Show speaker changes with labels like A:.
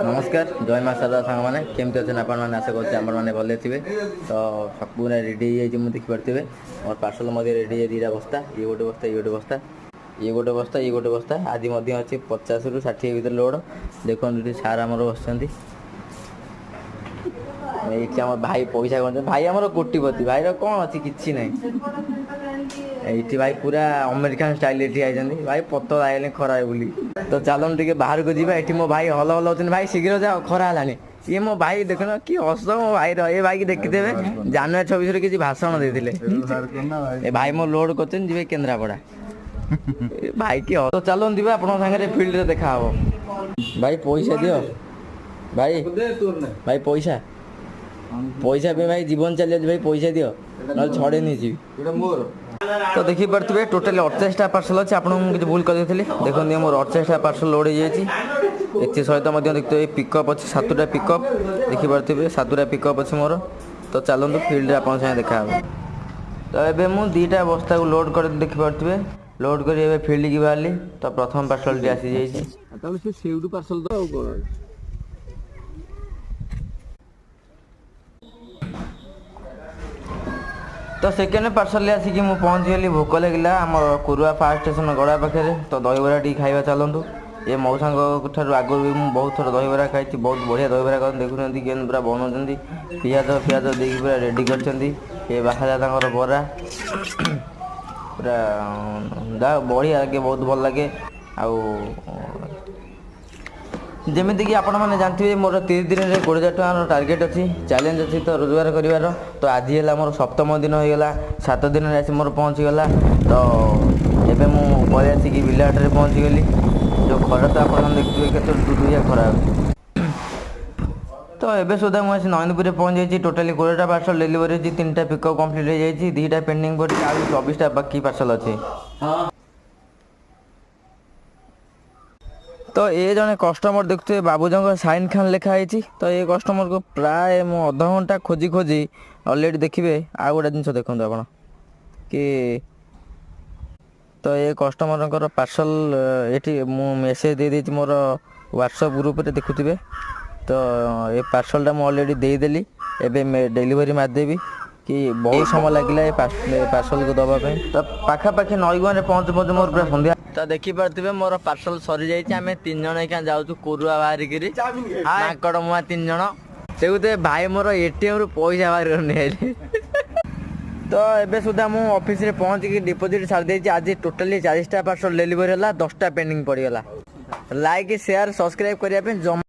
A: नमस्कार जय माँ शारदा सांग मैंने केमती अच्छे आप आशा करते भले थे तो सब रेडी हो देखिपे मोर पार्सल रेडी है 2टा बस्ता ये गोटे बस्ता ये गोटे बस्ता ये गोटे बस्ता ये गोटे बस्ता आज अच्छी 50 ରୁ 60 भर लोड देखते सार आमर बस ये भाई पैसा कौन भाई आमर कोटिपति भाई कौन अच्छी कि ना ये भाई पूरा अमेरिकान स्टाइल ये आई भाई पतला आए खरा बोली तो चलन टे बाहर को जीवा ये मो भाई हल हल होते भाई शीघ्र जाओ खरा है ये मो भाई देख न कि हस मो भाई ये भाई की देखिदे जानुरी 26 किसी भाषण देते भाई मो लोड कर केन्द्रापड़ा भाई की तो चलो दिवा आप फील्ड रे देखा हम भाई पैसा दियो भाई भाई पैसा पैसा पे भाई जीवन चली भाई पैसा दियो ना छड़े नहीं जी तो देखी पारे टोटाली 28टा पार्सल अच्छे आपको किसी भूल कर देखते मोर 28टा पार्सल लोड हो जाए सहित देखते पिकअप अच्छे 7टा पिकअप देखी पारे 7टा पिकअप अच्छे मोर तो चलते फील्ड आप देखा तो ये मुझे 2टा बस्ता को लोड कर देखिपे लोड कर फील्ड की बाहरी तो प्रथम पार्सल टी आसी जाइए पार्सल तो सेकेंड पार्सल आसिक मुझे पहुँच गली भोक लगे आम कुरुआ फास्ट स्टेशन गड़ा पाखे तो दहीबरा टी खाଇବା चलतु ये मौसा आगु भी मुझे बहुत थर दहीबरा खाई बहुत बढ़िया दहीबरा कर देखुं के पूरा बनाऊँ पियाज फियाज देकी पूरा रेडी कर बाहर बरा पूरा बढ़िया लगे बहुत भल लगे जमीक आपण मैंने जानते मोर 30 दिन में 20,000 टकर टार्गेट अच्छी चैलेंज अच्छी तो रोजगार कर तो आज है मोर 7म दिन होगा 7 दिन में आसी मोर पहुँचीगला तो ये मुझे आसिक बिलाटे पहुँचीगली जो खरा तो आप देखिए के दुनिया खरा तो ये सुधा मुझे नयनपुर पहुँच जाइए टोटाली 20टा पार्सल डिलीवरी होती 3टा पिकअप कम्प्लीट हो जाए 2टा पेंडिंग पड़ी आ 24टा बाकी पार्सल अच्छे तो ये जने कस्टमर देखते बाबूजन साइन खान लिखाई तो ये कस्टमर को प्राय मु अध घंटा खोजी खोजी अलरेडी देखिए आ गोटे जिन देखो आप कि तो ये कस्टमर पार्सल ये मेसेज दे दी मोर व्हाट्सएप ग्रुप रे देखुवे तो ये पार्सलटा मुझे अलरेडी देदेली एवं डेलीवरी मारदेवी कि बहुत समय लगे ये पार्सल को दवापाई तो पाखापाखि नईगुआ पहुँच पहुँच मोर पूरा संध्या तो देखिपे मोर पार्सल सरी जाइए आम 3 जन क्या जाऊँ कुरुआ बाहरिकी माकड़ मुआ 3 जन देखते भाई मोर एटीएम रु पैसा बाहर नहीं तो ये सुधा मु ऑफिस रे पहुँच के डिपोजिट छाड़ी आज टोटाली 40टा पार्सल डिलीवरी है 10टा पेंडिंग पड़गला लाइक शेयर सब्सक्राइब करने जमा